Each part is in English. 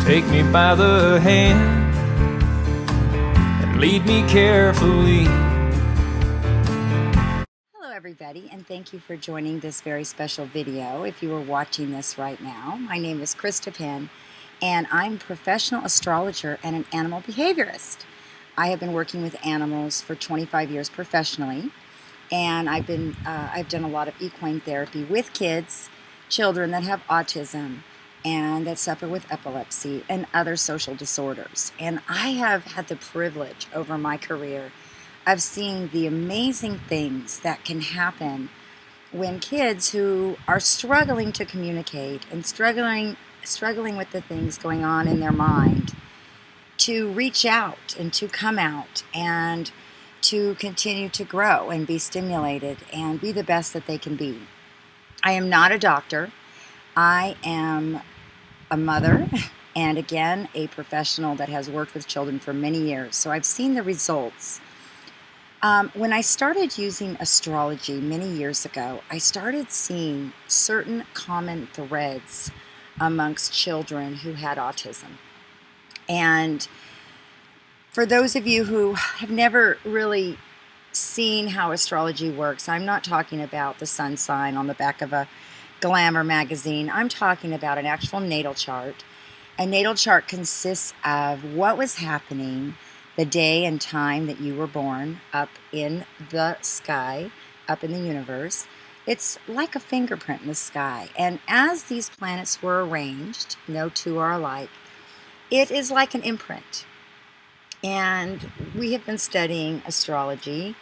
Take me by the hand and lead me carefully. Hello everybody, and thank you for joining this very special video. If you are watching this right now, my name is Krista Penn, and I'm a professional astrologer and an animal behaviorist. I have been working with animals for 25 years professionally, and I've done a lot of equine therapy with children that have autism and that suffer with epilepsy and other social disorders. And I have had the privilege over my career of seeing the amazing things that can happen when kids who are struggling to communicate and struggling with the things going on in their mind to reach out and to come out and to continue to grow and be stimulated and be the best that they can be. I am not a doctor. I am a mother and again a professional that has worked with children for many years. So I've seen the results. When I started using astrology many years ago, I started seeing certain common threads amongst children who had autism. And for those of you who have never really seen how astrology works, I'm not talking about the sun sign on the back of a glamour magazine. I'm talking about an actual natal chart. A natal chart consists of what was happening the day and time that you were born up in the sky, up in the universe. It's like a fingerprint in the sky. And as these planets were arranged, no two are alike, it is like an imprint. And we have been studying astrology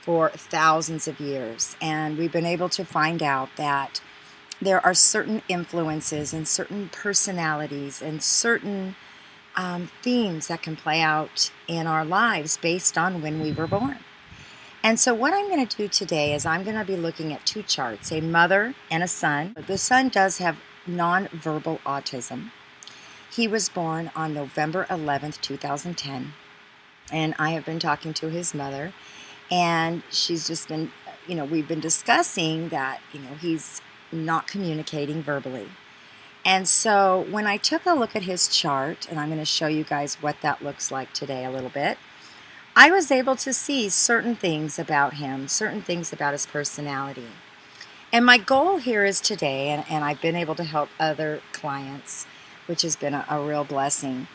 for thousands of years, and we've been able to find out that there are certain influences and certain personalities and certain themes that can play out in our lives based on when we were born. And so what I'm going to do today is I'm going to be looking at two charts, a mother and a son. The son does have nonverbal autism. He was born on November 11th, 2010. And I have been talking to his mother, and she's just been, we've been discussing that, he's not communicating verbally. And so when I took a look at his chart, and I'm going to show you guys what that looks like today a little bit, I was able to see certain things about him, certain things about his personality. And my goal here is today, and I've been able to help other clients, which has been a real blessing,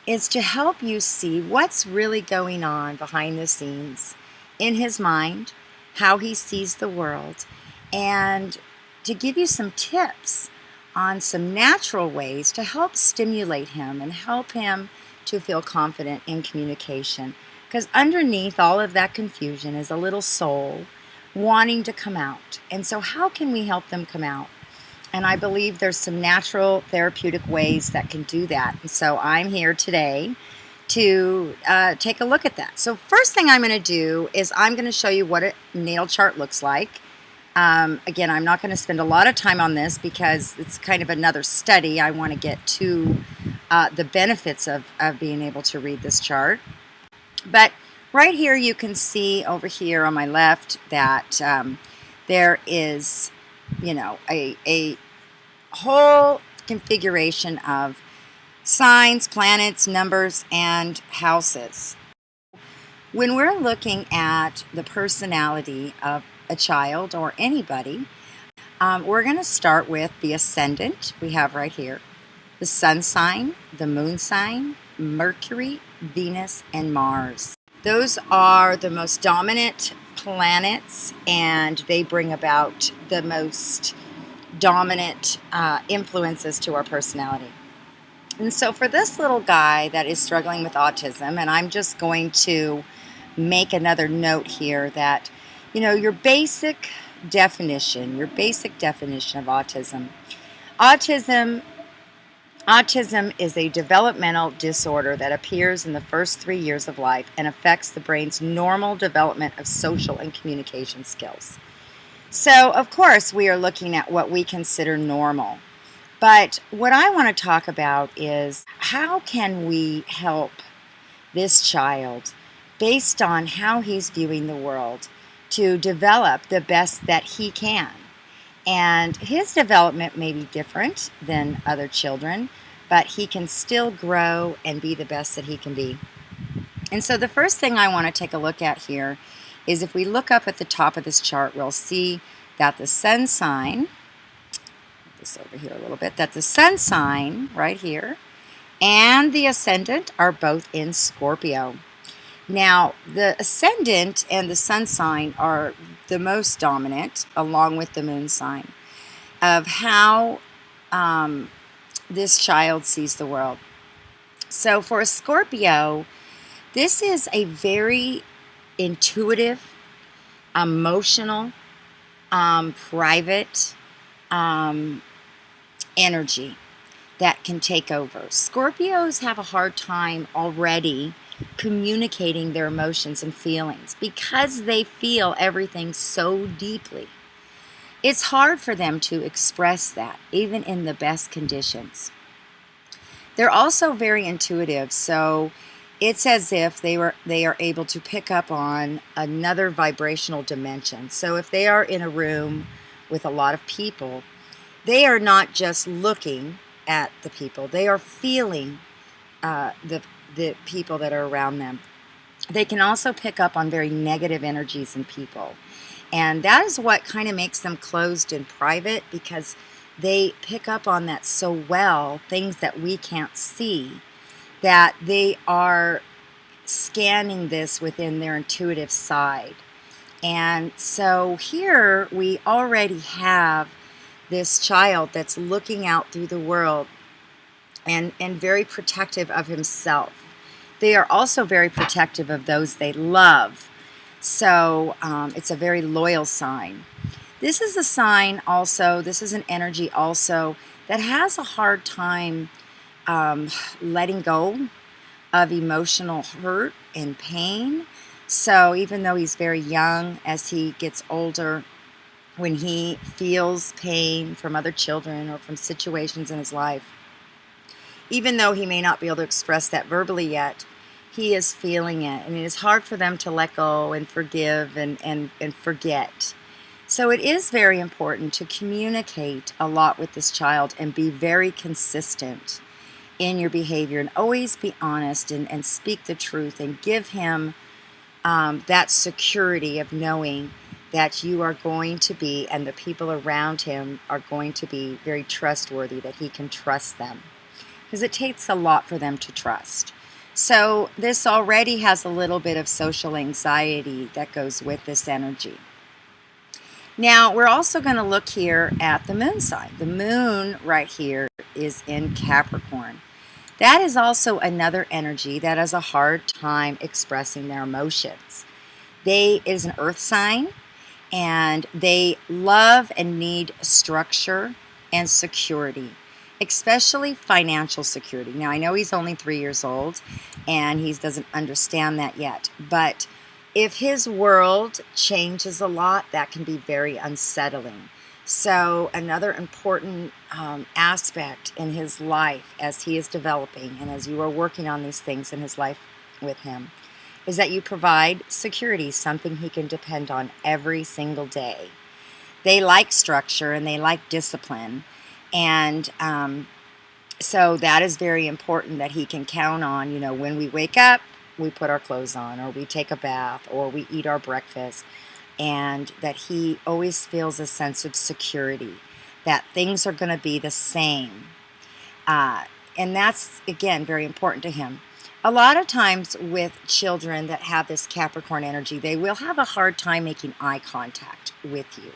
is to help you see what's really going on behind the scenes in his mind, how he sees the world, and to give you some tips on some natural ways to help stimulate him and help him to feel confident in communication. Because underneath all of that confusion is a little soul wanting to come out. And so how can we help them come out? And I believe there's some natural therapeutic ways that can do that. And so I'm here today to take a look at that. So first thing I'm going to do is I'm going to show you what a natal chart looks like. Again, I'm not going to spend a lot of time on this because it's kind of another study. I want to get to the benefits of being able to read this chart. But right here you can see over here on my left that there is, a whole configuration of signs, planets, numbers, and houses. When we're looking at the personality of a child or anybody, we're going to start with the ascendant we have right here, the sun sign, the moon sign, Mercury, Venus, and Mars. Those are the most dominant planets, and they bring about the most dominant influences to our personality. And so for this little guy that is struggling with autism, and I'm just going to make another note here that your basic definition of autism. Autism is a developmental disorder that appears in the first 3 years of life and affects the brain's normal development of social and communication skills. So, of course, we are looking at what we consider normal. But what I want to talk about is how can we help this child based on how he's viewing the world to develop the best that he can. And his development may be different than other children, but he can still grow and be the best that he can be. And so the first thing I want to take a look at here is if we look up at the top of this chart, we'll see that the sun sign, put this over here a little bit, that the sun sign right here and the ascendant are both in Scorpio. Now, the ascendant and the sun sign are the most dominant, along with the moon sign, of how this child sees the world. So for a Scorpio, this is a very intuitive, emotional, private energy that can take over. Scorpios have a hard time already communicating their emotions and feelings because they feel everything so deeply. It's hard for them to express that, even in the best conditions. They're also very intuitive, so it's as if they are able to pick up on another vibrational dimension. So if they are in a room with a lot of people, they are not just looking at the people, they are feeling the people that are around them. They can also pick up on very negative energies in people. And that is what kind of makes them closed and private, because they pick up on that so well, things that we can't see, that they are scanning this within their intuitive side. And so here we already have this child that's looking out through the world and very protective of himself. They are also very protective of those they love. So it's a very loyal sign. This is a sign also, this is an energy also that has a hard time letting go of emotional hurt and pain. So even though he's very young, as he gets older, when he feels pain from other children or from situations in his life, even though he may not be able to express that verbally yet, he is feeling it. And it is hard for them to let go and forgive and forget. So it is very important to communicate a lot with this child and be very consistent in your behavior and always be honest and speak the truth and give him that security of knowing that you are going to be, and the people around him are going to be very trustworthy, that he can trust them. Because it takes a lot for them to trust. So this already has a little bit of social anxiety that goes with this energy. Now we're also going to look here at the moon sign. The moon right here is in Capricorn. That is also another energy that has a hard time expressing their emotions. It is an earth sign, and they love and need structure and security, especially financial security. Now, I know he's only 3 years old, and he doesn't understand that yet. But if his world changes a lot, that can be very unsettling. So another important aspect in his life as he is developing and as you are working on these things in his life with him is that you provide security, something he can depend on every single day. They like structure and they like discipline. And so that is very important, that he can count on, you know, when we wake up, we put our clothes on, or we take a bath, or we eat our breakfast, and that he always feels a sense of security, that things are going to be the same. And that's, again, very important to him. A lot of times with children that have this Capricorn energy, they will have a hard time making eye contact with you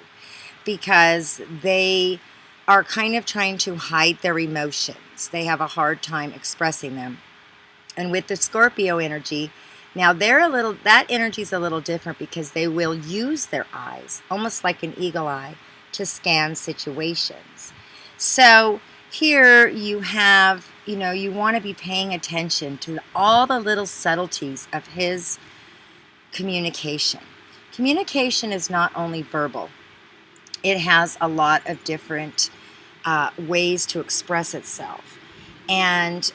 because they are kind of trying to hide their emotions. They have a hard time expressing them. And with the Scorpio energy, now that energy is a little different because they will use their eyes, almost like an eagle eye, to scan situations. So here you have, you want to be paying attention to all the little subtleties of his communication. Communication is not only verbal. It has a lot of different ways to express itself. And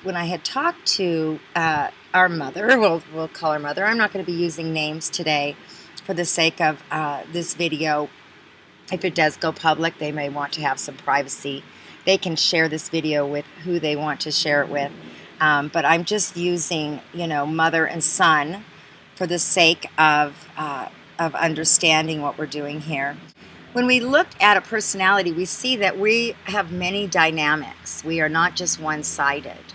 when I had talked to our mother, we'll call her mother. I'm not going to be using names today for the sake of this video. If it does go public, they may want to have some privacy. they can share this video with who they want to share it with. But I'm just using, mother and son for the sake of understanding what we're doing here. When we look at a personality, we see that we have many dynamics. We are not just one-sided.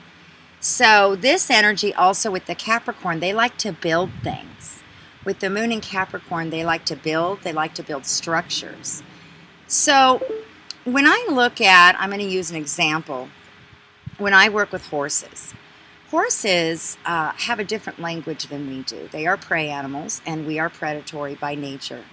So this energy also with the Capricorn, they like to build things. With the moon in Capricorn, they like to build structures. So when I look at, I'm going to use an example. When I work with horses, horses have a different language than we do. They are prey animals, and we are predatory by nature.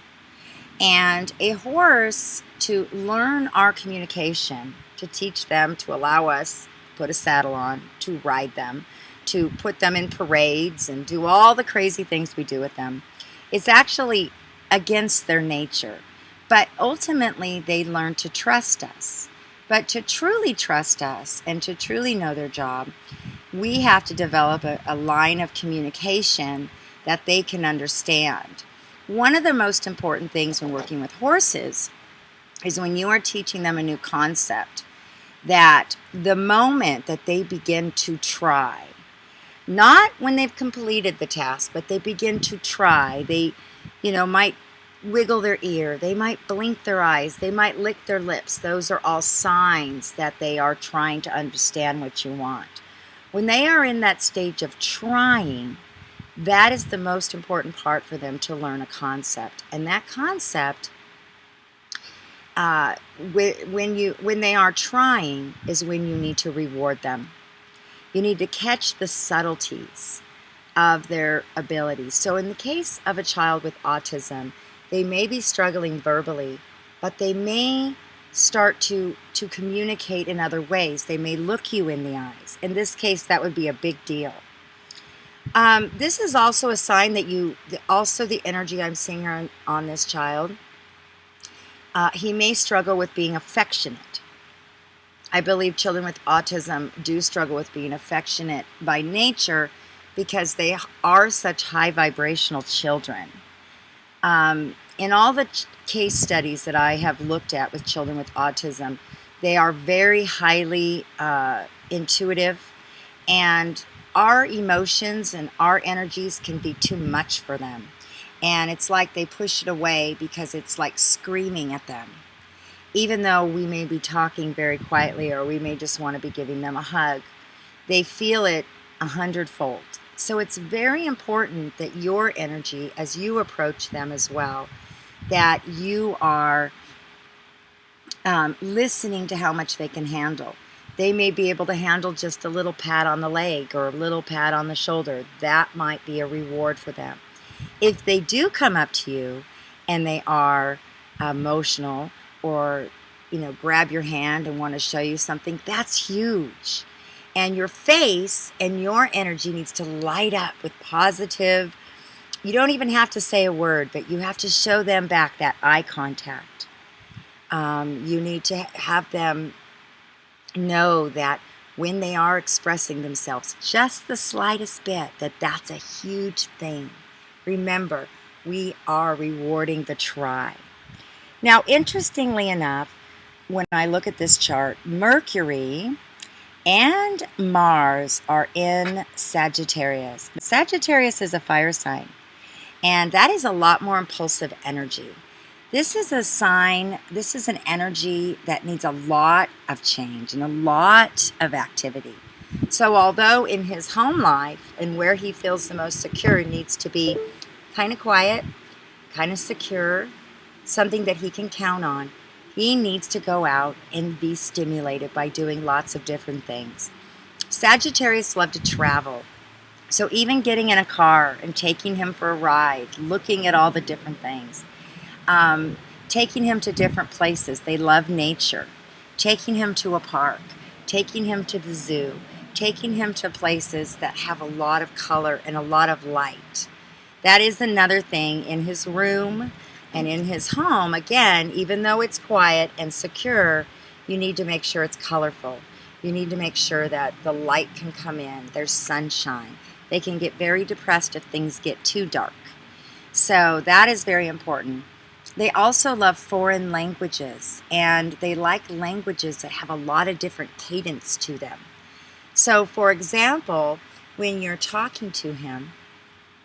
And a horse, to learn our communication, to teach them, to allow us to put a saddle on, to ride them, to put them in parades and do all the crazy things we do with them, it's actually against their nature. But ultimately, they learn to trust us. But to truly trust us and to truly know their job, we have to develop a line of communication that they can understand. One of the most important things when working with horses is when you are teaching them a new concept, that the moment that they begin to try, not when they've completed the task, but they begin to try, they, might wiggle their ear, they might blink their eyes, they might lick their lips. Those are all signs that they are trying to understand what you want. When they are in that stage of trying, that is the most important part for them to learn a concept. And that concept, when they are trying, is when you need to reward them. You need to catch the subtleties of their abilities. So in the case of a child with autism, they may be struggling verbally, but they may start to communicate in other ways. They may look you in the eyes. In this case, that would be a big deal. This is also a sign that also the energy I'm seeing on this child, he may struggle with being affectionate. I believe children with autism do struggle with being affectionate by nature because they are such high vibrational children. In all the case studies that I have looked at with children with autism, they are very highly intuitive, and our emotions and our energies can be too much for them. And it's like they push it away because it's like screaming at them. Even though we may be talking very quietly, or we may just want to be giving them a hug, they feel it 100-fold. So it's very important that your energy, as you approach them as well, that you are listening to how much they can handle. They may be able to handle just a little pat on the leg or a little pat on the shoulder. That might be a reward for them. If they do come up to you and they are emotional, or grab your hand and want to show you something, that's huge. And your face and your energy needs to light up with positive. You don't even have to say a word, but you have to show them back that eye contact. You need to have them know that when they are expressing themselves just the slightest bit, that's a huge thing. Remember, we are rewarding the try. Now, interestingly enough, when I look at this chart, Mercury and Mars are in Sagittarius. Sagittarius is a fire sign, and that is a lot more impulsive energy. This is a sign, this is an energy that needs a lot of change and a lot of activity. So although in his home life and where he feels the most secure needs to be kind of quiet, kind of secure, something that he can count on, he needs to go out and be stimulated by doing lots of different things. Sagittarius love to travel. So even getting in a car and taking him for a ride, looking at all the different things, taking him to different places. They love nature. Taking him to a park, taking him to the zoo, taking him to places that have a lot of color and a lot of light. That is another thing in his room and in his home. Again, even though it's quiet and secure, you need to make sure it's colorful. You need to make sure that the light can come in. There's sunshine. They can get very depressed if things get too dark. So that is very important. They also love foreign languages, and they like languages that have a lot of different cadence to them. So, for example, when you're talking to him,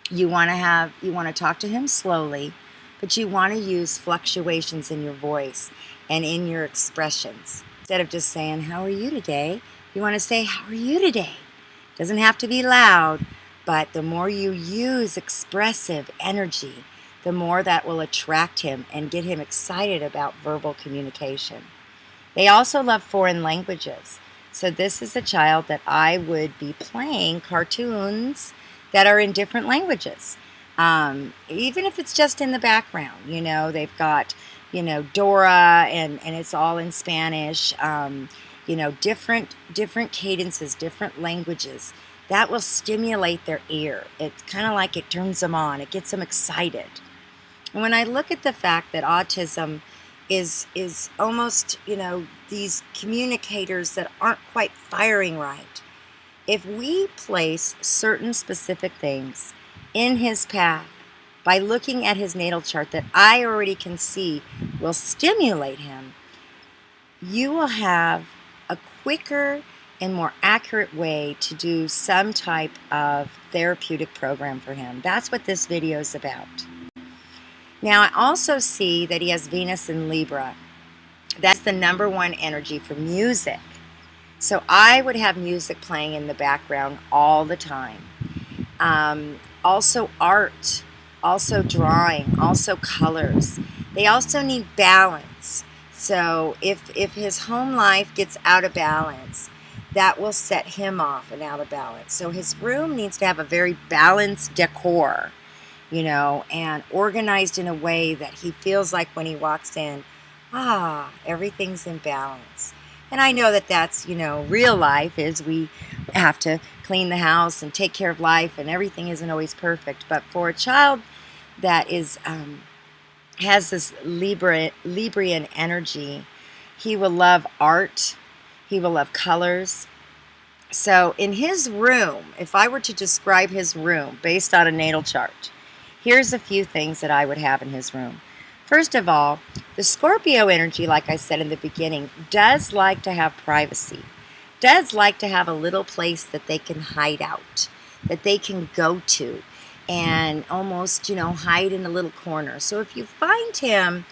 you want to talk to him slowly, but you want to use fluctuations in your voice and in your expressions. Instead of just saying, "How are you today?" you want to say, "How are you today?" Doesn't have to be loud, but the more you use expressive energy, the more that will attract him and get him excited about verbal communication. They also love foreign languages. So this is a child that I would be playing cartoons that are in different languages. Even if it's just in the background, they've got, Dora and it's all in Spanish, different cadences, different languages. That will stimulate their ear. It's kind of like it turns them on. It gets them excited. And when I look at the fact that autism is almost, these communicators that aren't quite firing right, if we place certain specific things in his path by looking at his natal chart that I already can see will stimulate him, you will have a quicker and more accurate way to do some type of therapeutic program for him. That's what this video is about. Now, I also see that he has Venus in Libra. That's the #1 energy for music. So I would have music playing in the background all the time. Also art, also drawing, also colors. They also need balance. So if his home life gets out of balance, that will set him off and out of balance. So his room needs to have a very balanced decor, and organized in a way that he feels like when he walks in, everything's in balance. And I know that that's, real life is we have to clean the house and take care of life, and everything isn't always perfect. But for a child that has this Librian energy, he will love art, he will love colors. So in his room, if I were to describe his room based on a natal chart, here's a few things that I would have in his room. First of all, the Scorpio energy, like I said in the beginning, does like to have privacy, does like to have a little place that they can hide out, that they can go to and almost, hide in a little corner. So if you find him,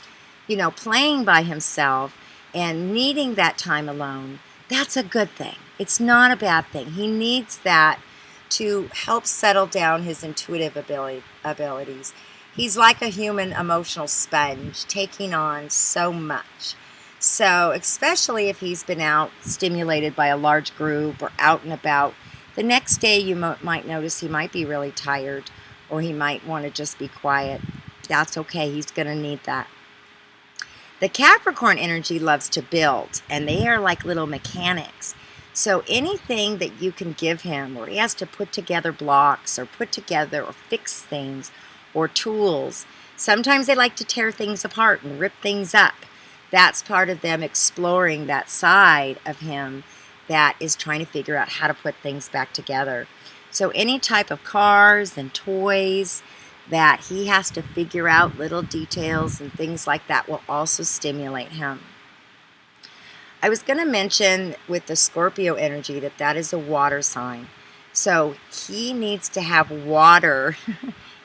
playing by himself and needing that time alone, that's a good thing. It's not a bad thing. He needs that to help settle down his intuitive abilities. He's like a human emotional sponge, taking on so much. So especially if he's been out stimulated by a large group or out and about, the next day you might notice he might be really tired, or he might want to just be quiet. That's okay. He's going to need that. The Capricorn energy loves to build, and they are like little mechanics. So anything that you can give him, where he has to put together blocks or put together or fix things or tools, sometimes they like to tear things apart and rip things up. That's part of them exploring that side of him that is trying to figure out how to put things back together. So any type of cars and toys that he has to figure out little details and things like that will also stimulate him. I was going to mention with the Scorpio energy that is a water sign. So he needs to have water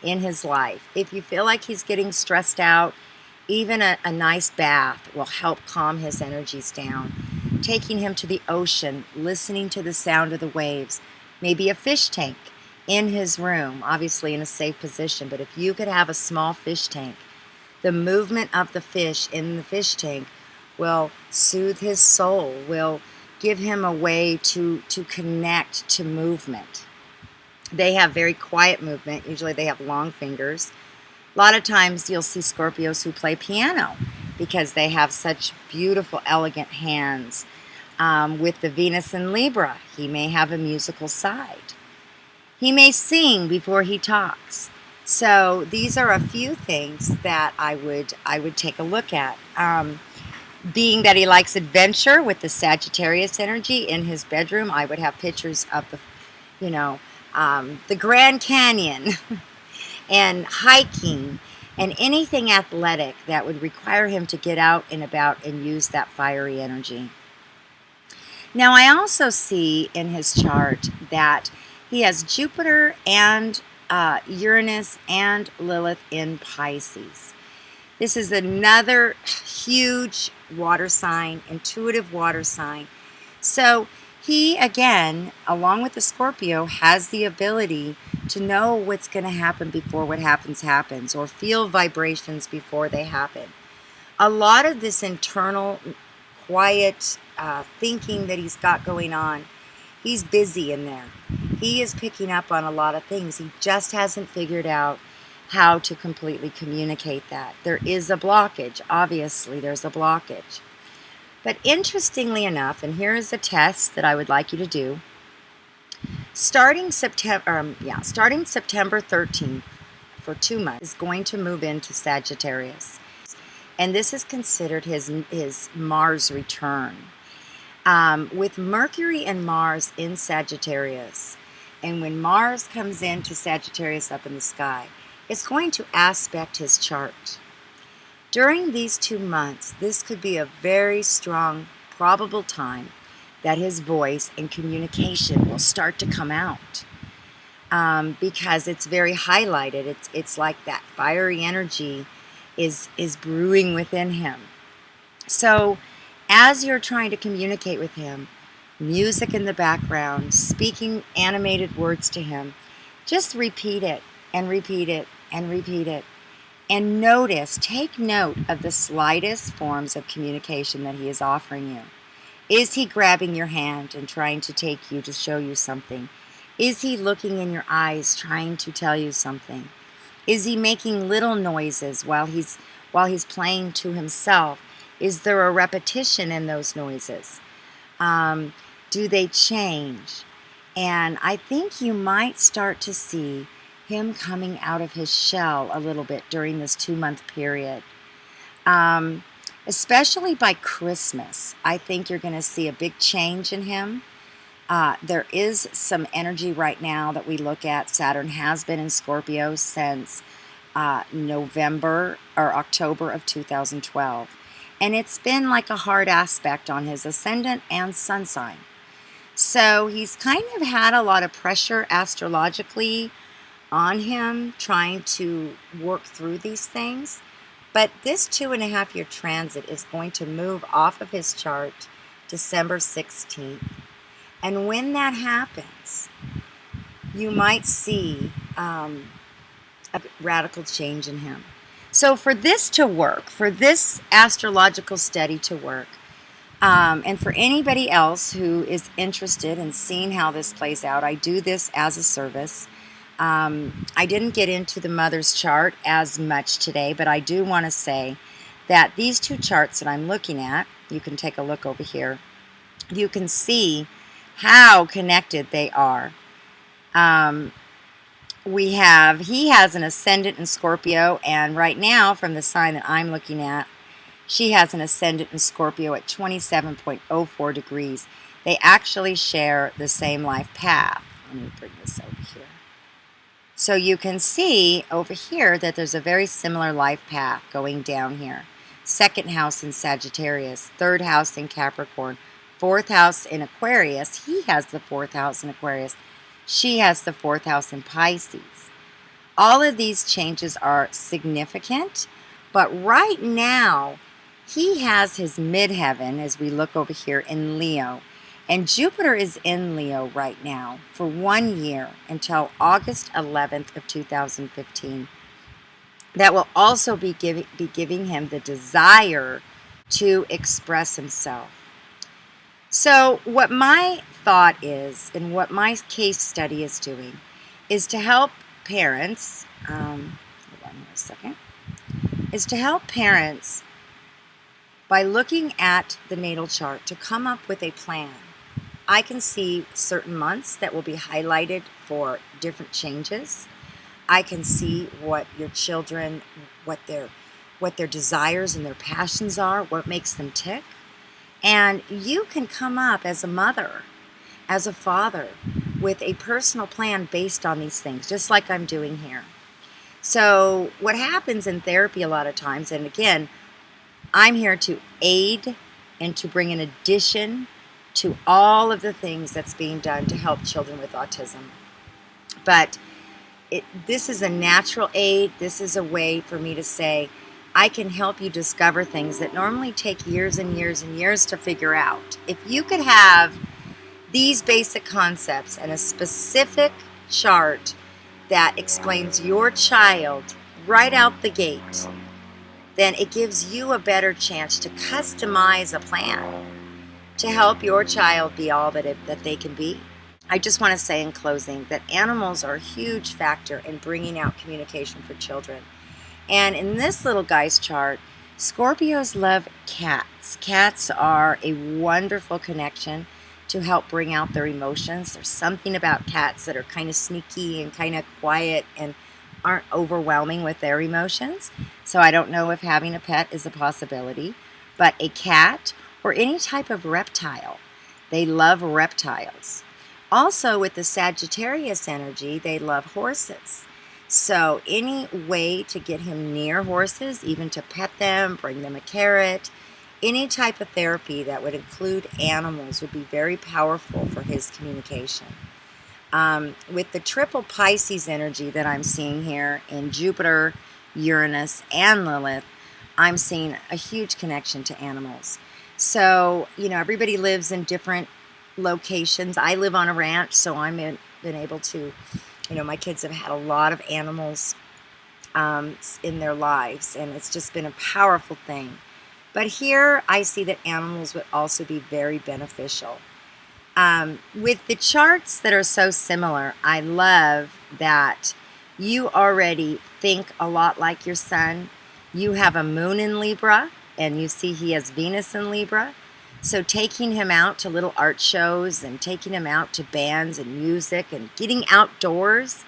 in his life. If you feel like he's getting stressed out, even a nice bath will help calm his energies down. Taking him to the ocean, listening to the sound of the waves, maybe a fish tank in his room, obviously in a safe position. But if you could have a small fish tank, the movement of the fish in the fish tank will soothe his soul, will give him a way to connect to movement. They have very quiet movement. Usually they have long fingers. A lot of times you'll see Scorpios who play piano because they have such beautiful, elegant hands. With the Venus in Libra, he may have a musical side. He may sing before he talks. So these are a few things that I would take a look at. Being that he likes adventure with the Sagittarius energy in his bedroom, I would have pictures of the Grand Canyon and hiking and anything athletic that would require him to get out and about and use that fiery energy. Now, I also see in his chart that he has Jupiter and Uranus and Lilith in Pisces. This is another huge water sign, intuitive water sign. So he, again, along with the Scorpio, has the ability to know what's going to happen before what happens, or feel vibrations before they happen. A lot of this internal, quiet thinking that he's got going on, he's busy in there. He is picking up on a lot of things. He just hasn't figured out how to completely communicate that. There is a blockage. Obviously, there's a blockage. But interestingly enough, and here is a test that I would like you to do. Starting September 13th, for 2 months, is going to move into Sagittarius. And this is considered his Mars return. With Mercury and Mars in Sagittarius, and when Mars comes into Sagittarius up in the sky, it's going to aspect his chart. During these 2 months, this could be a very strong, probable time that his voice and communication will start to come out, because it's very highlighted. It's like that fiery energy is brewing within him. So as you're trying to communicate with him, music in the background, speaking animated words to him, just repeat it and repeat it and repeat it. And take note of the slightest forms of communication that he is offering you. Is he grabbing your hand and trying to take you to show you something? Is he looking in your eyes trying to tell you something? Is he making little noises while he's playing to himself? Is there a repetition in those noises? Do they change? And I think you might start to see him coming out of his shell a little bit during this 2-month period. Especially by Christmas, I think you're going to see a big change in him. There is some energy right now that we look at. Saturn has been in Scorpio since November or October of 2012. And it's been like a hard aspect on his ascendant and sun sign. So he's kind of had a lot of pressure astrologically on him trying to work through these things. But this 2.5-year transit is going to move off of his chart December 16th. And when that happens, you might see a radical change in him. So for this to work, for this astrological study to work, and for anybody else who is interested in seeing how this plays out, I do this as a service. I didn't get into the mother's chart as much today, but I do want to say that these 2 charts that I'm looking at, you can take a look over here, you can see how connected they are. He has an ascendant in Scorpio, and right now, from the sign that I'm looking at, she has an ascendant in Scorpio at 27.04 degrees. They actually share the same life path. Let me bring this over here. So you can see over here that there's a very similar life path going down here. 2nd house in Sagittarius, 3rd house in Capricorn, 4th house in Aquarius. He has the 4th house in Aquarius. She has the 4th house in Pisces. All of these changes are significant, but right now he has his midheaven, as we look over here, in Leo. And Jupiter is in Leo right now for 1 year until August 11th of 2015. That will also be giving him the desire to express himself. So what my thought is, and what my case study is doing, is to help parents, is to help parents by looking at the natal chart to come up with a plan. I can see certain months that will be highlighted for different changes. I can see what your children, what their desires and their passions are, what makes them tick. And you can come up as a mother, as a father, with a personal plan based on these things, just like I'm doing here. So what happens in therapy a lot of times, and again, I'm here to aid and to bring an addition to all of the things that's being done to help children with autism. But this is a natural aid. This is a way for me to say, I can help you discover things that normally take years and years and years to figure out. If you could have these basic concepts and a specific chart that explains your child right out the gate, then it gives you a better chance to customize a plan to help your child be all that they can be. I just want to say in closing that animals are a huge factor in bringing out communication for children. And in this little guy's chart, Scorpios love cats. Cats are a wonderful connection to help bring out their emotions. There's something about cats that are kind of sneaky and kind of quiet and aren't overwhelming with their emotions. So I don't know if having a pet is a possibility, but a cat or any type of reptile, they love reptiles. Also with the Sagittarius energy, they love horses. So any way to get him near horses, even to pet them, bring them a carrot, any type of therapy that would include animals would be very powerful for his communication. With the triple Pisces energy that I'm seeing here in Jupiter, Uranus, and Lilith, I'm seeing a huge connection to animals. So, everybody lives in different locations. I live on a ranch, so I've been able to, my kids have had a lot of animals in their lives, and it's just been a powerful thing. But here I see that animals would also be very beneficial. With the charts that are so similar, I love that you already think a lot like your son. You have a moon in Libra, and you see he has Venus in Libra. So taking him out to little art shows and taking him out to bands and music and getting outdoors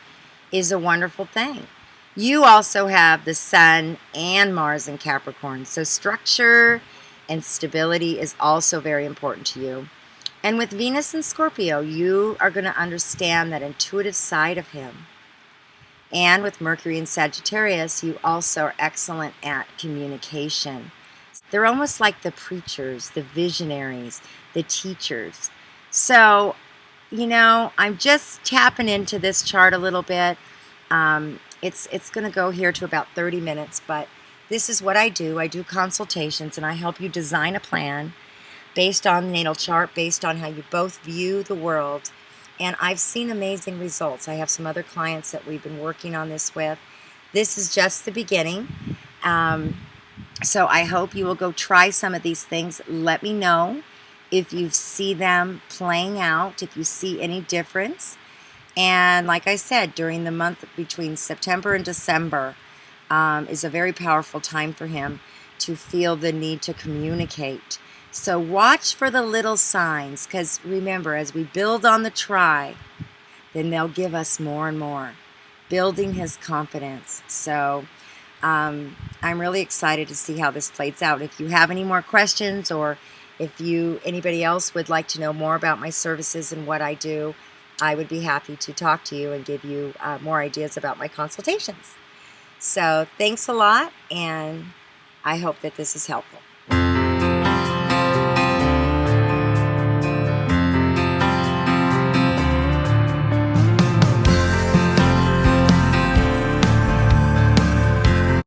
is a wonderful thing. You also have the Sun and Mars in Capricorn. So structure and stability is also very important to you. And with Venus and Scorpio, you are going to understand that intuitive side of him. And with Mercury and Sagittarius, you also are excellent at communication. They're almost like the preachers, the visionaries, the teachers. So, I'm just tapping into this chart a little bit. It's going to go here to about 30 minutes, but this is what I do. I do consultations, and I help you design a plan based on the natal chart, based on how you both view the world. And I've seen amazing results. I have some other clients that we've been working on this with. This is just the beginning. So I hope you will go try some of these things. Let me know if you see them playing out, if you see any difference. And like I said, during the month between September and December is a very powerful time for him to feel the need to communicate. So watch for the little signs, because remember, as we build on the try, then they'll give us more and more, building his confidence. So I'm really excited to see how this plays out. If you have any more questions, or if anybody else would like to know more about my services and what I do, I would be happy to talk to you and give you more ideas about my consultations. So thanks a lot, and I hope that this is helpful.